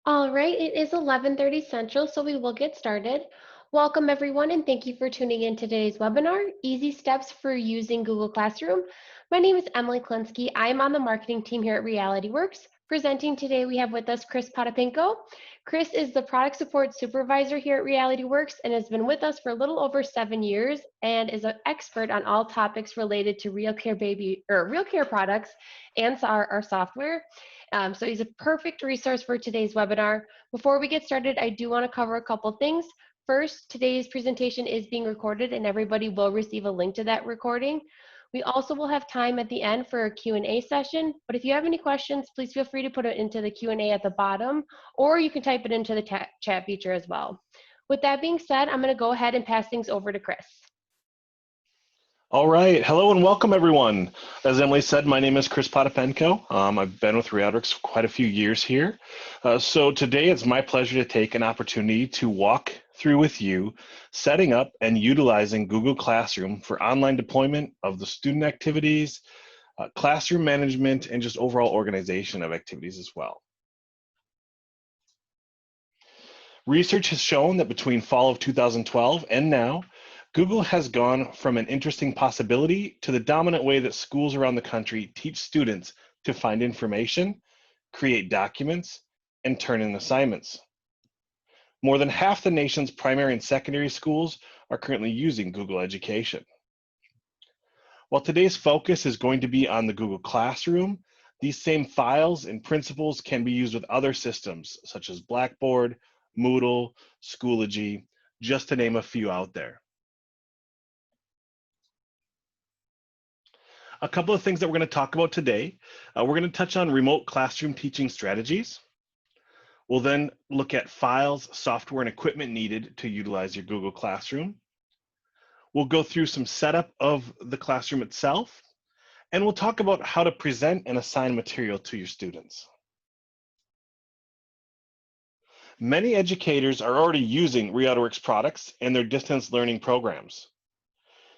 All right, it is 11:30 Central, so we will get started. Welcome everyone, and thank you for tuning in to today's webinar, Easy Steps for Using Google Classroom. My name is Emily Klinsky. I'm on the marketing team here at Realityworks. Presenting today, we have with us Chris Potapenko. Chris is the product support supervisor here at Realityworks and has been with us for a little over 7 years and is an expert on all topics related to real care products and our software. So he's a perfect resource for today's webinar. Before we get started, I do want to cover a couple things. First, today's presentation is being recorded and everybody will receive a link to that recording. We also will have time at the end for a Q&A session, but if you have any questions, please feel free to put it into the Q&A at the bottom, or you can type it into the chat feature as well. With that being said, I'm going to go ahead and pass things over to Chris. All right, hello and welcome everyone. As Emily said, my name is Chris Potapenko. I've been with Realityworks for quite a few years here. So today it's my pleasure to take an opportunity to walk through with you setting up and utilizing Google Classroom for online deployment of the student activities, classroom management, and just overall organization of activities as well. Research has shown that between fall of 2012 and now, Google has gone from an interesting possibility to the dominant way that schools around the country teach students to find information, create documents, and turn in assignments. More than half the nation's primary and secondary schools are currently using Google Education. While today's focus is going to be on the Google Classroom, these same files and principles can be used with other systems such as Blackboard, Moodle, Schoology, just to name a few out there. A couple of things that we're going to talk about today. We're going to touch on remote classroom teaching strategies. We'll then look at files, software, and equipment needed to utilize your Google Classroom. We'll go through some setup of the classroom itself, and we'll talk about how to present and assign material to your students. Many educators are already using Realityworks products in their distance learning programs.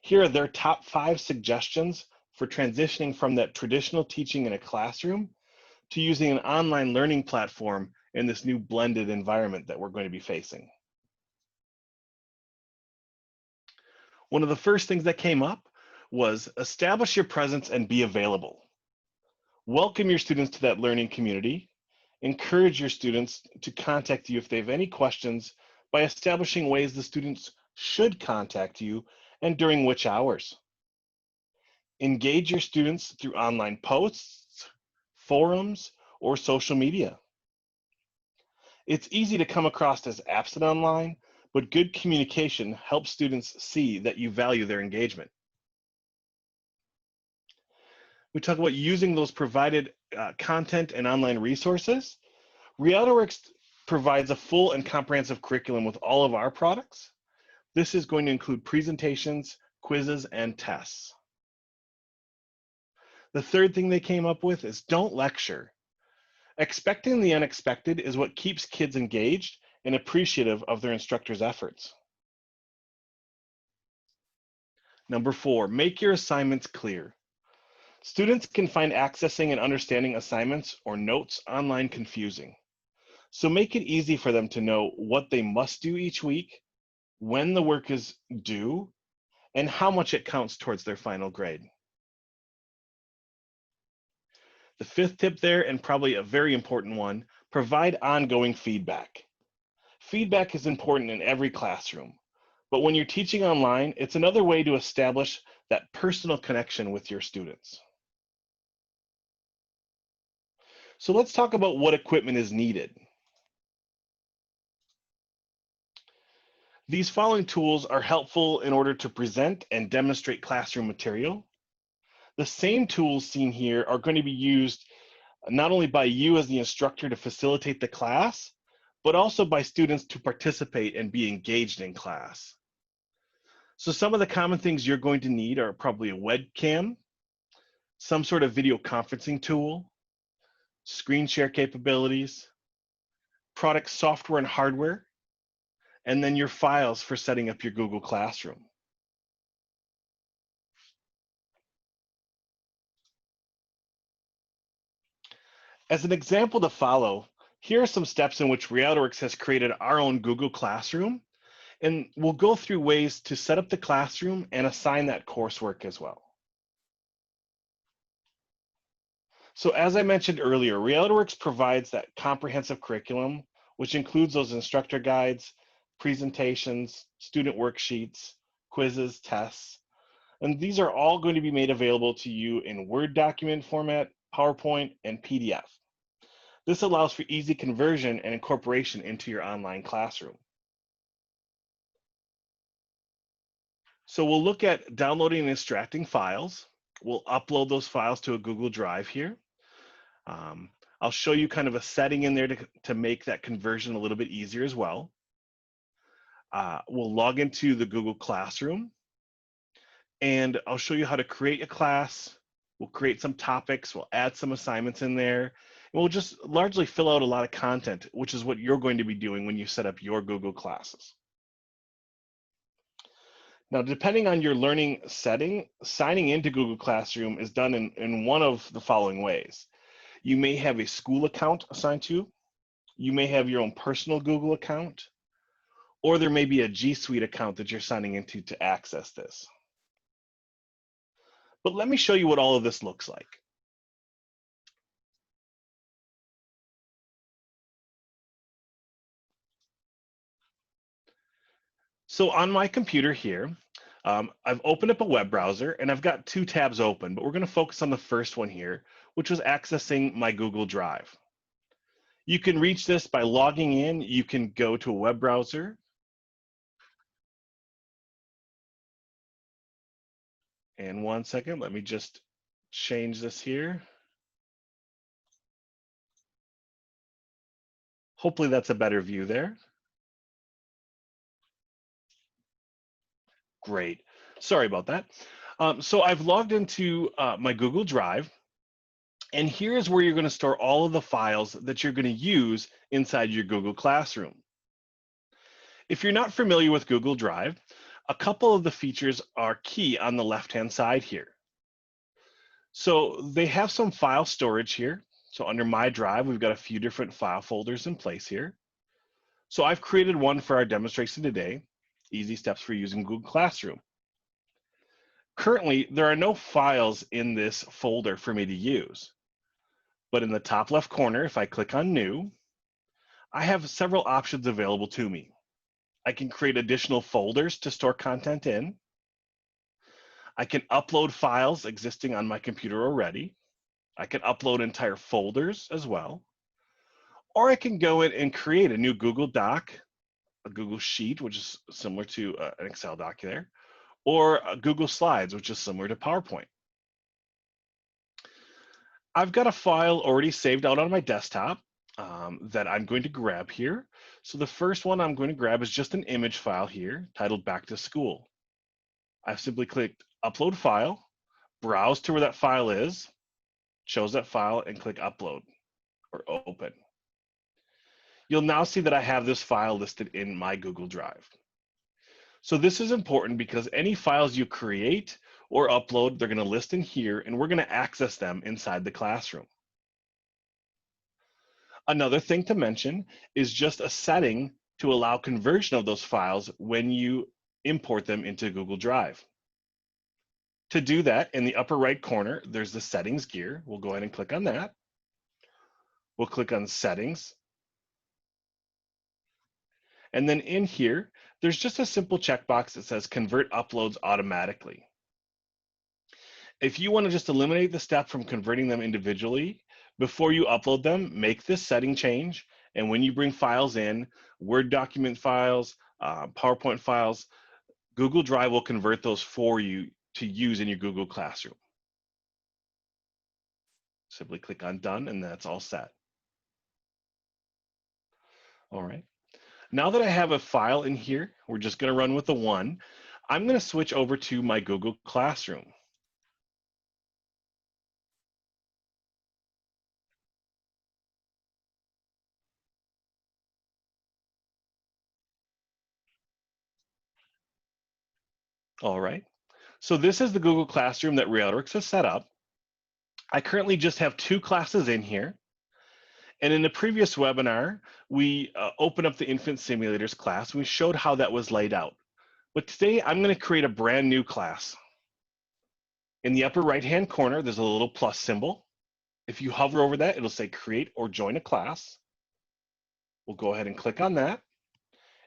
Here are their top 5 suggestions for transitioning from that traditional teaching in a classroom to using an online learning platform in this new blended environment that we're going to be facing. One of the first things that came up was establish your presence and be available. Welcome your students to that learning community. Encourage your students to contact you if they have any questions by establishing ways the students should contact you and during which hours. Engage your students through online posts, forums, or social media. It's easy to come across as absent online, but good communication helps students see that you value their engagement. We talk about using those provided content and online resources. Realityworks provides a full and comprehensive curriculum with all of our products. This is going to include presentations, quizzes, and tests. The third thing they came up with is don't lecture. Expecting the unexpected is what keeps kids engaged and appreciative of their instructor's efforts. Number 4, make your assignments clear. Students can find accessing and understanding assignments or notes online confusing. So make it easy for them to know what they must do each week, when the work is due, and how much it counts towards their final grade. The 5th tip there, and probably a very important one, provide ongoing feedback. Feedback is important in every classroom, but when you're teaching online, it's another way to establish that personal connection with your students. So let's talk about what equipment is needed. These following tools are helpful in order to present and demonstrate classroom material. The same tools seen here are going to be used not only by you as the instructor to facilitate the class, but also by students to participate and be engaged in class. So some of the common things you're going to need are probably a webcam, some sort of video conferencing tool, screen share capabilities, product software and hardware, and then your files for setting up your Google Classroom. As an example to follow, Here are some steps in which Realityworks has created our own Google Classroom, and we'll go through ways to set up the classroom and assign that coursework as well. So as I mentioned earlier, Realityworks provides that comprehensive curriculum, which includes those instructor guides, presentations, student worksheets, quizzes, tests, and these are all going to be made available to you in Word document format, PowerPoint, and PDF. This allows for easy conversion and incorporation into your online classroom. So we'll look at downloading and extracting files. We'll upload those files to a Google Drive here. I'll show you kind of a setting in there to make that conversion a little bit easier as well. We'll log into the Google Classroom, and I'll show you how to create a class. We'll create some topics, we'll add some assignments in there, and we'll just largely fill out a lot of content, which is what you're going to be doing when you set up your Google classes. Now, depending on your learning setting, signing into Google Classroom is done in one of the following ways. You may have a school account assigned to you. You may have your own personal Google account, or there may be a G Suite account that you're signing into to access this. But let me show you what all of this looks like. So on my computer here, I've opened up a web browser and I've got two tabs open, but we're going to focus on the first one here, which was accessing my Google Drive. You can reach this by logging in. You can go to a web browser. And one second, let me just change this here. Hopefully that's a better view there. Great. Sorry about that. So I've logged into my Google Drive, and here's where you're going to store all of the files that you're going to use inside your Google Classroom. If you're not familiar with Google Drive, a couple of the features are key on the left-hand side here. So they have some file storage here. So under My Drive, we've got a few different file folders in place here. So I've created one for our demonstration today, Easy Steps for Using Google Classroom. Currently, there are no files in this folder for me to use. But in the top left corner, if I click on New, I have several options available to me. I can create additional folders to store content in. I can upload files existing on my computer already. I can upload entire folders as well. Or I can go in and create a new Google Doc, a Google Sheet, which is similar to an Excel doc there, or Google Slides, which is similar to PowerPoint. I've got a file already saved out on my desktop that I'm going to grab here. So the first one I'm going to grab is just an image file here titled Back to School. I've simply clicked Upload File, browse to where that file is, chose that file, and click Upload or Open. You'll now see that I have this file listed in my Google Drive. So this is important because any files you create or upload, they're going to list in here, and we're going to access them inside the classroom. Another thing to mention is just a setting to allow conversion of those files when you import them into Google Drive. To do that, in the upper right corner, there's the settings gear. We'll go ahead and click on that. We'll click on settings. And then in here, there's just a simple checkbox that says convert uploads automatically. If you want to just eliminate the step from converting them individually, before you upload them, make this setting change. And when you bring files in, Word document files, PowerPoint files, Google Drive will convert those for you to use in your Google Classroom. Simply click on Done, and that's all set. All right. Now that I have a file in here, we're just going to run with the one. I'm going to switch over to my Google Classroom. All right. So this is the Google Classroom that Realityworks has set up. I currently just have two classes in here. And in the previous webinar, we opened up the infant simulators class. We showed how that was laid out. But today I'm going to create a brand new class. In the upper right-hand corner, there's a little plus symbol. If you hover over that, it'll say create or join a class. We'll go ahead and click on that.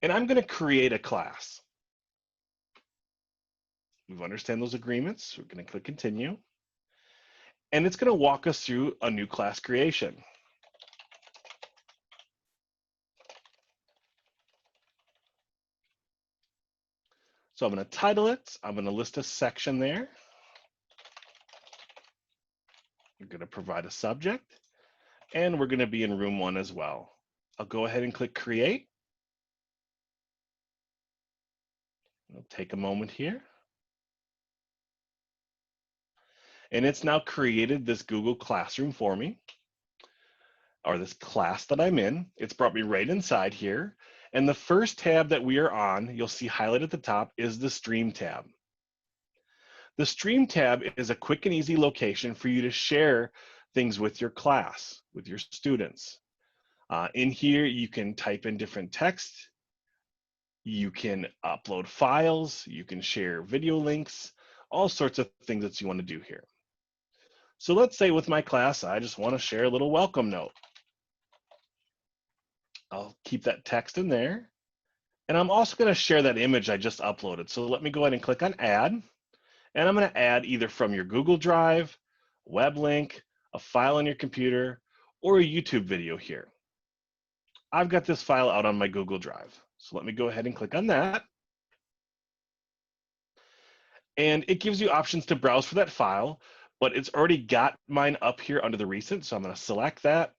And I'm going to create a class. We understand those agreements. We're going to click continue. And it's going to walk us through a new class creation. So I'm going to title it. I'm going to list a section there. We're going to provide a subject. And we're going to be in room 1 as well. I'll go ahead and click create. It'll take a moment here. And it's now created this Google Classroom for me, or this class that I'm in. It's brought me right inside here. And the first tab that we are on, you'll see highlighted at the top, is the Stream tab. The Stream tab is a quick and easy location for you to share things with your class, with your students. In here, you can type in different text. You can upload files. You can share video links, all sorts of things that you want to do here. So let's say with my class, I just want to share a little welcome note. I'll keep that text in there. And I'm also going to share that image I just uploaded. So let me go ahead and click on add. And I'm going to add either from your Google Drive, web link, a file on your computer, or a YouTube video here. I've got this file out on my Google Drive. So let me go ahead and click on that. And it gives you options to browse for that file, but it's already got mine up here under the recent. So I'm going to select that,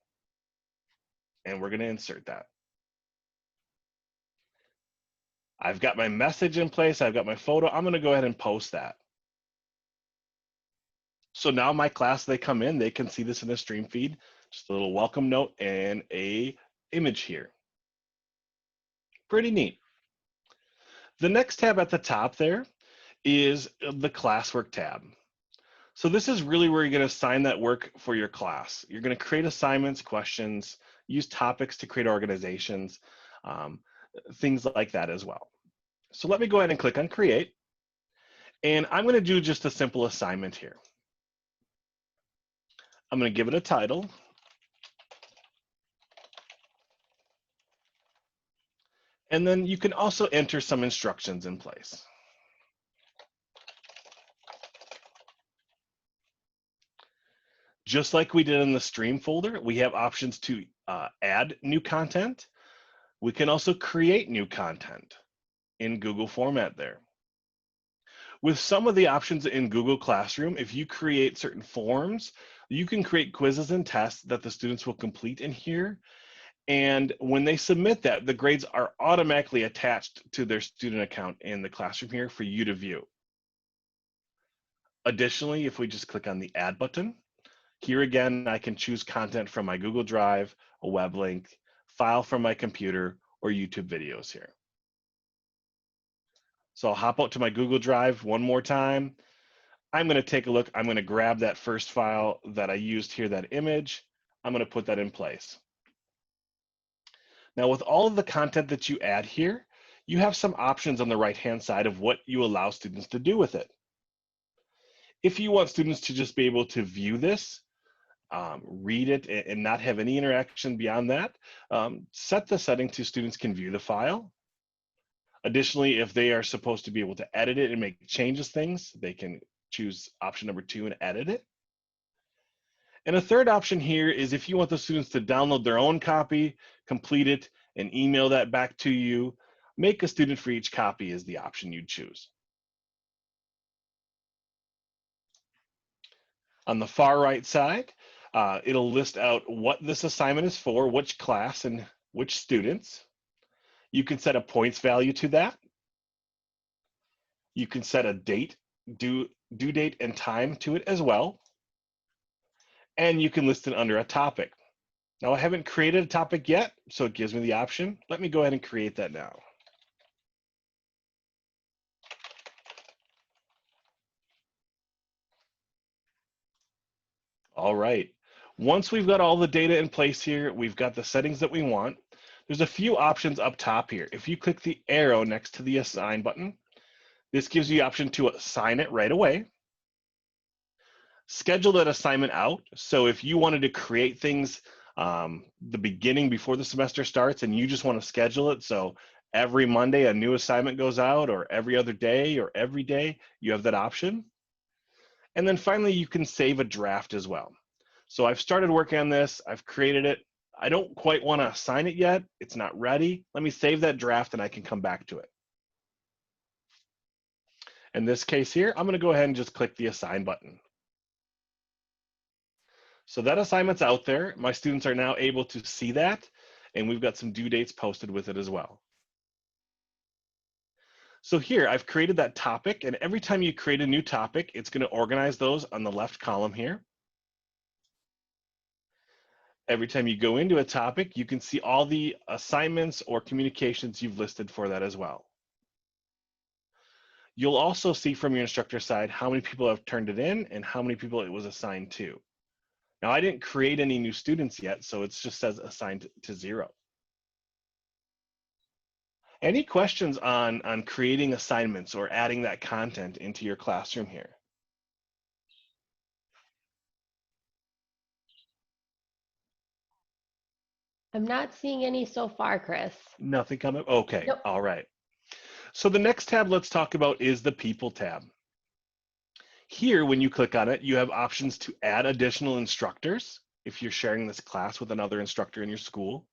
and we're going to insert that. I've got my message in place. I've got my photo. I'm going to go ahead and post that. So now my class, they come in, they can see this in the stream feed, just a little welcome note and a image here. Pretty neat. The next tab at the top there is the Classwork tab. So this is really where you're going to assign that work for your class. You're going to create assignments, questions, use topics to create organizations, things like that as well. So let me go ahead and click on create. And I'm going to do just a simple assignment here. I'm going to give it a title. And then you can also enter some instructions in place. Just like we did in the stream folder, we have options to add new content. We can also create new content in Google format there. With some of the options in Google Classroom, if you create certain forms, you can create quizzes and tests that the students will complete in here. And when they submit that, the grades are automatically attached to their student account in the classroom here for you to view. Additionally, if we just click on the add button, here again, I can choose content from my Google Drive, a web link, file from my computer, or YouTube videos here. So I'll hop out to my Google Drive one more time. I'm going to take a look. I'm going to grab that first file that I used here, that image. I'm going to put that in place. Now, with all of the content that you add here, you have some options on the right-hand side of what you allow students to do with it. If you want students to just be able to view this, read it, and not have any interaction beyond that, set the setting to students can view the file. Additionally, if they are supposed to be able to edit it and make changes things, they can choose option number 2 and edit it. And a third option here is if you want the students to download their own copy, complete it, and email that back to you, make a student for each copy is the option you'd choose. On the far right side, it'll list out what this assignment is for, which class and which students. You can set a points value to that. You can set a date, due date and time to it as well. And you can list it under a topic. Now I haven't created a topic yet, so it gives me the option. Let me go ahead and create that now. All right. Once we've got all the data in place here, we've got the settings that we want. There's a few options up top here. If you click the arrow next to the assign button, this gives you the option to assign it right away. Schedule that assignment out. So if you wanted to create things the beginning before the semester starts and you just want to schedule it, so every Monday a new assignment goes out, or every other day, or every day, you have that option. And then finally, you can save a draft as well. So I've started working on this, I've created it. I don't quite want to assign it yet. It's not ready. Let me save that draft and I can come back to it. In this case here, I'm going to go ahead and just click the assign button. So that assignment's out there. My students are now able to see that, and we've got some due dates posted with it as well. So here, I've created that topic, and every time you create a new topic, it's going to organize those on the left column here. Every time you go into a topic, you can see all the assignments or communications you've listed for that as well. You'll also see from your instructor side how many people have turned it in and how many people it was assigned to. Now, I didn't create any new students yet, so it just says assigned to 0. Any questions on creating assignments or adding that content into your classroom here? I'm not seeing any so far, Chris. Nothing coming? Okay, Nope. all right. So the next tab let's talk about is the People tab. Here, when you click on it, you have options to add additional instructors if you're sharing this class with another instructor in your school.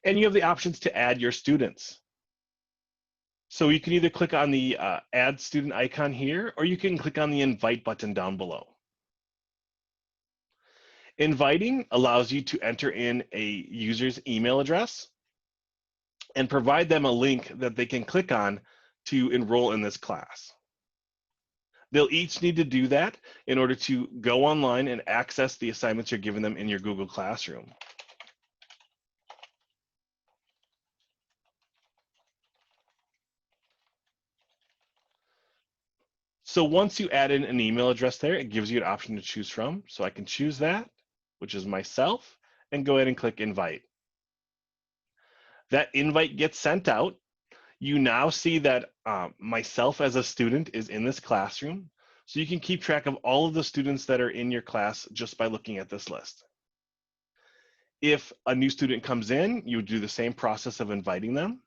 And you have the options to add your students. So you can either click on the add student icon here, or you can click on the invite button down below. Inviting allows you to enter in a user's email address and provide them a link that they can click on to enroll in this class. They'll each need to do that in order to go online and access the assignments you're giving them in your Google Classroom. So once you add in an email address there, it gives you an option to choose from. So I can choose that, which is myself, and go ahead and click invite. That invite gets sent out. You now see that myself as a student is in this classroom. So you can keep track of all of the students that are in your class just by looking at this list. If a new student comes in, you would do the same process of inviting them.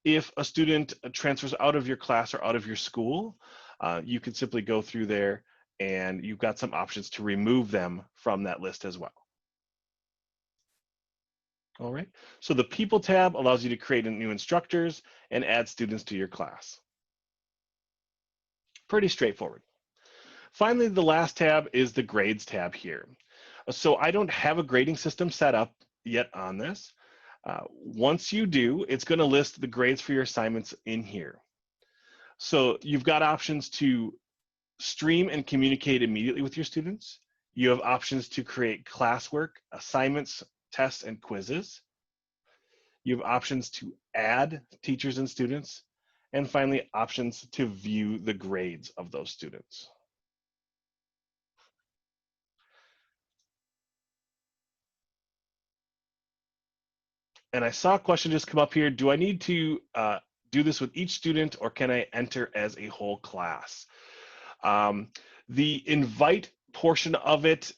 If a student transfers out of your class or out of your school, you can simply go through there and you've got some options to remove them from that list as well. All right, so the People tab allows you to create new instructors and add students to your class. Pretty straightforward. Finally, the last tab is the Grades tab here. So I don't have a grading system set up yet on this. Once you do, it's going to list the grades for your assignments in here. So you've got options to stream and communicate immediately with your students. You have options to create classwork, assignments, tests, and quizzes. You have options to add teachers and students. And finally, options to view the grades of those students. And I saw a question just come up here. Do I need to do this with each student, or can I enter as a whole class? The invite portion of it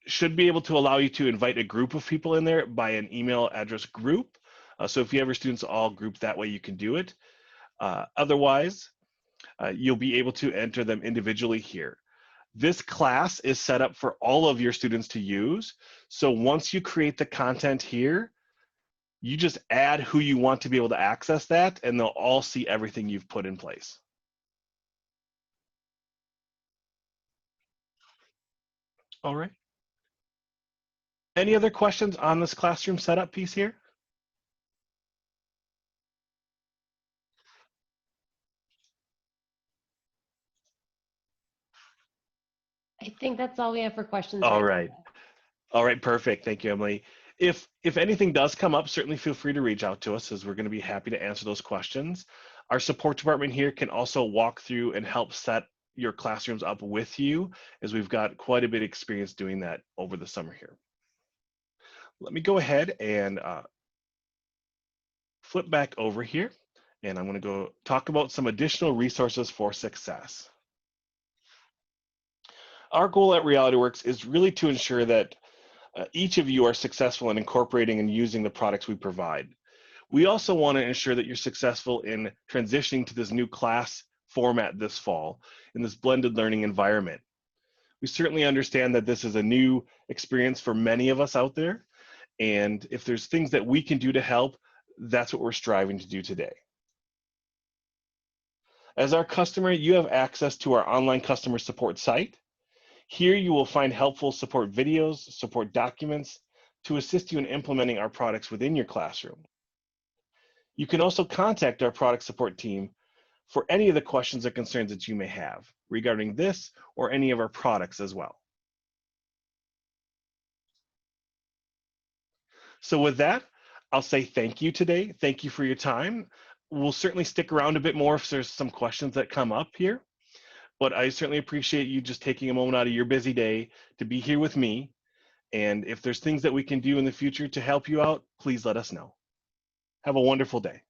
should be able to allow you to invite a group of people in there by an email address group. So if you have your students all grouped that way, you can do it. Otherwise, you'll be able to enter them individually here. This class is set up for all of your students to use. So once you create the content here, you just add who you want to be able to access that, and they'll all see everything you've put in place. All right. Any other questions on this classroom setup piece here? I think that's all we have for questions All right right. All right, perfect. Thank you, Emily. If anything does come up, certainly feel free to reach out to us, as we're going to be happy to answer those questions. Our support department here can also walk through and help set your classrooms up with you, as we've got quite a bit of experience doing that over the summer here. Let me go ahead and flip back over here, and I'm going to go talk about some additional resources for success. Our goal at Realityworks is really to ensure that each of you are successful in incorporating and using the products we provide. We also want to ensure that you're successful in transitioning to this new class format this fall in this blended learning environment. We certainly understand that this is a new experience for many of us out there, and if there's things that we can do to help, that's what we're striving to do today. As our customer, you have access to our online customer support site. Here you will find helpful support videos, support documents to assist you in implementing our products within your classroom. You can also contact our product support team for any of the questions or concerns that you may have regarding this or any of our products as well. So with that, I'll say thank you today. Thank you for your time. We'll certainly stick around a bit more if there's some questions that come up here, but I certainly appreciate you just taking a moment out of your busy day to be here with me. And if there's things that we can do in the future to help you out, please let us know. Have a wonderful day.